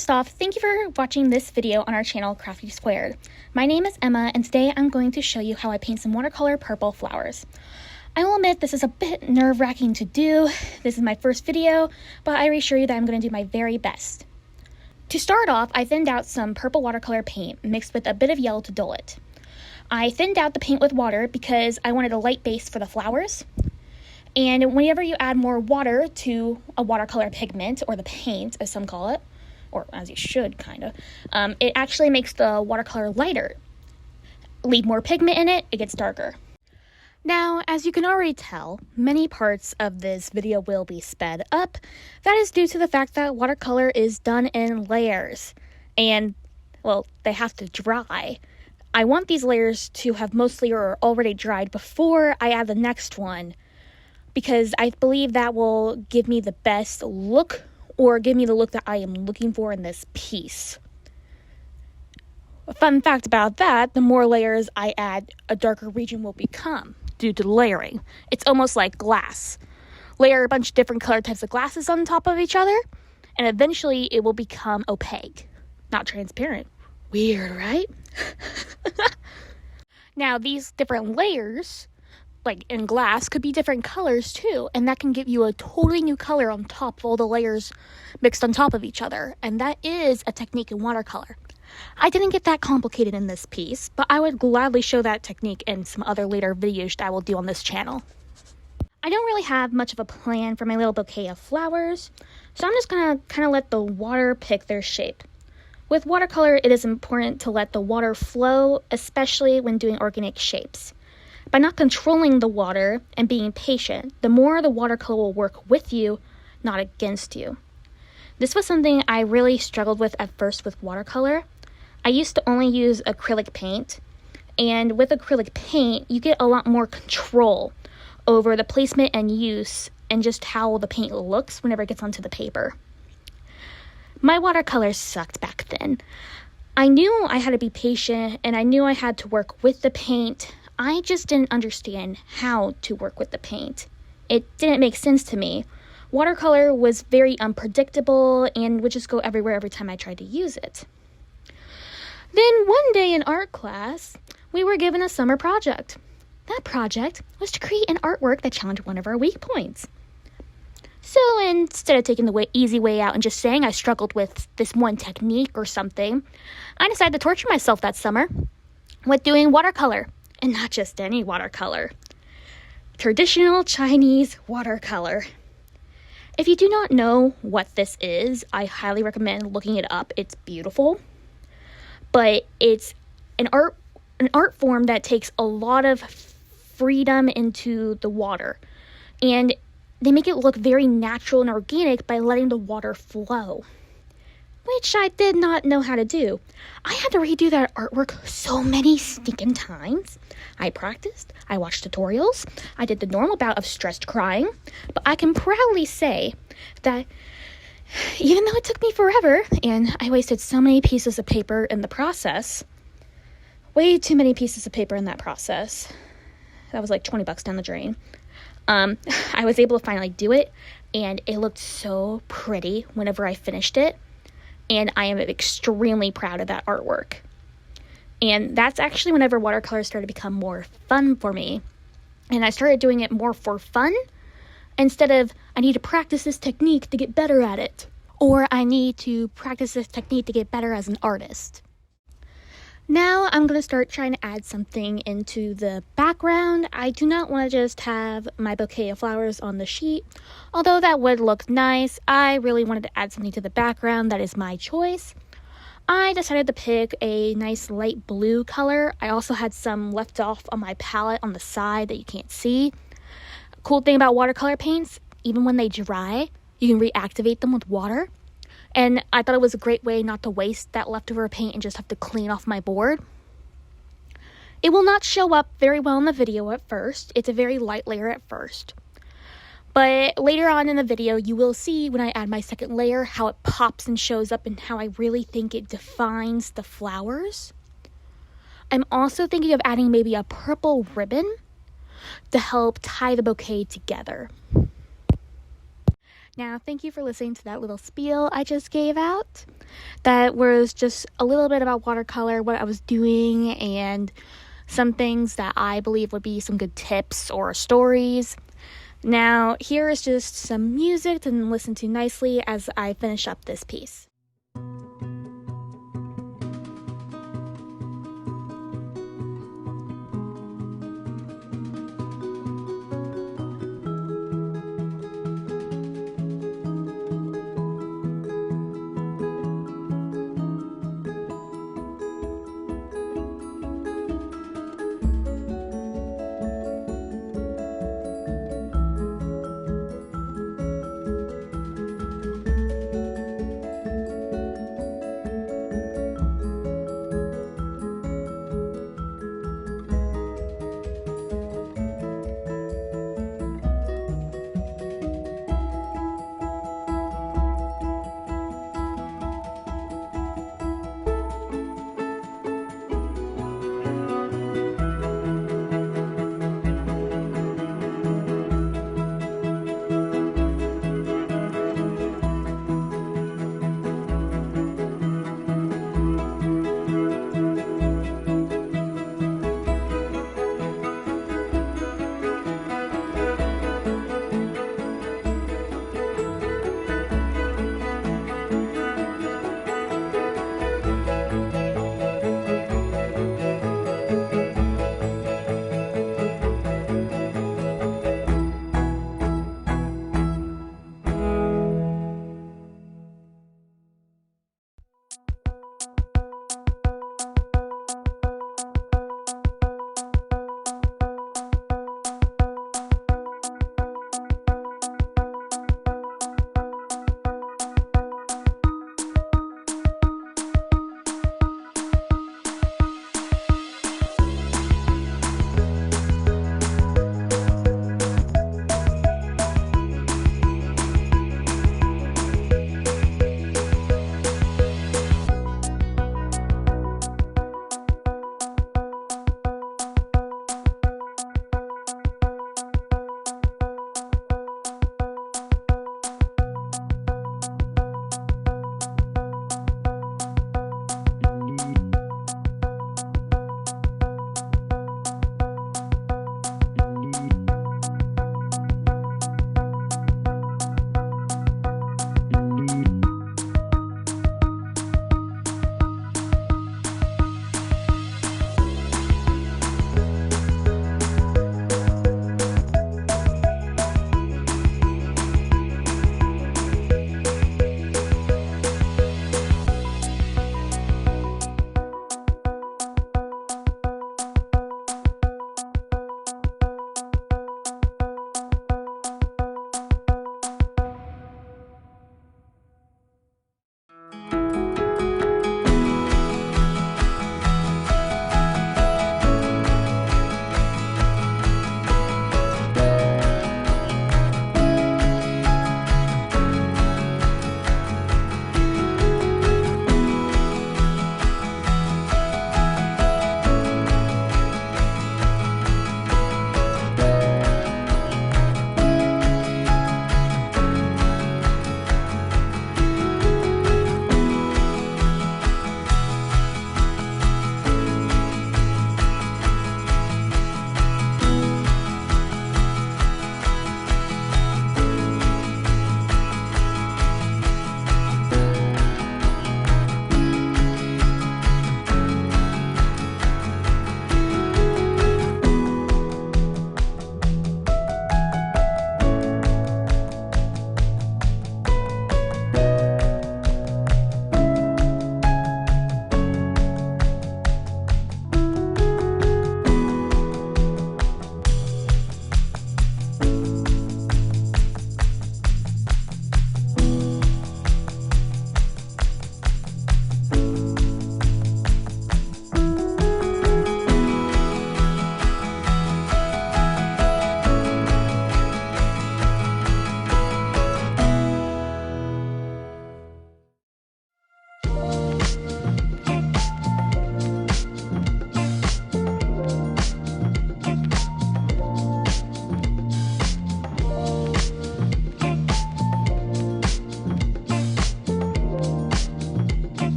First off, thank you for watching this video on our channel, Crafty Squared. My name is Emma, and today I'm going to show you how I paint some watercolor purple flowers. I will admit this is a bit nerve-wracking to do. This is my first video, but I reassure you that I'm going to do my very best. To start off, I thinned out some purple watercolor paint mixed with a bit of yellow to dull it. I thinned out the paint with water because I wanted a light base for the flowers. And whenever you add more water to a watercolor pigment, or the paint as some call it, or as you should, kind of, it actually makes the watercolor lighter. Leave more pigment in it, it gets darker. Now, as you can already tell, many parts of this video will be sped up. That is due to the fact that watercolor is done in layers, and, well, they have to dry. I want these layers to have mostly or already dried before I add the next one, because I believe that will give me the best look, or give me the look that I am looking for in this piece. A fun fact about that, the more layers I add, a darker region will become due to layering. It's almost like glass. Layer a bunch of different color types of glasses on top of each other, and eventually it will become opaque, not transparent. Weird, right? Now, these different layers, like in glass, could be different colors too, and that can give you a totally new color on top of all the layers mixed on top of each other, and that is a technique in watercolor. I didn't get that complicated in this piece, but I would gladly show that technique in some other later videos that I will do on this channel. I don't really have much of a plan for my little bouquet of flowers, so I'm just gonna kind of let the water pick their shape. With watercolor, it is important to let the water flow, especially when doing organic shapes. By not controlling the water and being patient, the more the watercolor will work with you, not against you. This was something I really struggled with at first with watercolor. I used to only use acrylic paint, and with acrylic paint, you get a lot more control over the placement and use and just how the paint looks whenever it gets onto the paper. My watercolor sucked back then. I knew I had to be patient, and I knew I had to work with the paint. I just didn't understand how to work with the paint. It didn't make sense to me. Watercolor was very unpredictable and would just go everywhere every time I tried to use it. Then one day in art class, we were given a summer project. That project was to create an artwork that challenged one of our weak points. So instead of taking the easy way out and just saying I struggled with this one technique or something, I decided to torture myself that summer with doing watercolor. And not just any watercolor. Traditional Chinese watercolor. If you do not know what this is, I highly recommend looking it up. It's beautiful. But it's an art form that takes a lot of freedom into the water. And they make it look very natural and organic by letting the water flow, which I did not know how to do. I had to redo that artwork so many stinking times. I practiced, I watched tutorials, I did the normal bout of stressed crying, but I can proudly say that even though it took me forever, and I wasted so many pieces of paper in the process, way too many pieces of paper in that process, that was like $20 down the drain, I was able to finally do it, and it looked so pretty whenever I finished it. And I am extremely proud of that artwork. And that's actually whenever watercolor started to become more fun for me. And I started doing it more for fun, instead of, I need to practice this technique to get better at it. Or I need to practice this technique to get better as an artist. Now I'm going to start trying to add something into the background. I do not want to just have my bouquet of flowers on the sheet. Although that would look nice, I really wanted to add something to the background that is my choice. I decided to pick a nice light blue color. I also had some left off on my palette on the side that you can't see. Cool thing about watercolor paints, even when they dry, you can reactivate them with water. And I thought it was a great way not to waste that leftover paint and just have to clean off my board. It will not show up very well in the video at first. It's a very light layer at first. But later on in the video, you will see when I add my second layer how it pops and shows up and how I really think it defines the flowers. I'm also thinking of adding maybe a purple ribbon to help tie the bouquet together. Now, thank you for listening to that little spiel I just gave out. That was just a little bit about watercolor, what I was doing, and some things that I believe would be some good tips or stories. Now, here is just some music to listen to nicely as I finish up this piece.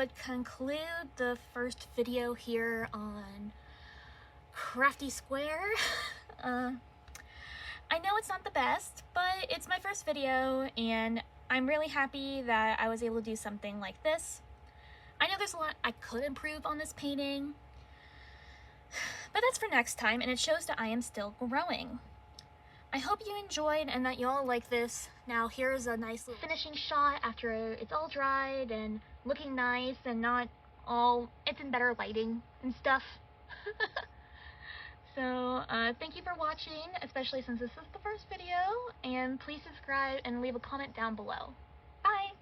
would conclude the first video here on Crafty Square. I know it's not the best, but it's my first video, and I'm really happy that I was able to do something like this. I know there's a lot I could improve on this painting, but that's for next time, and it shows that I am still growing. I hope you enjoyed and that you all like this. Now here's a nice little finishing shot after it's all dried and looking nice and not all, it's in better lighting and stuff. So thank you for watching, especially since this is the first video, and please subscribe and leave a comment down below. Bye!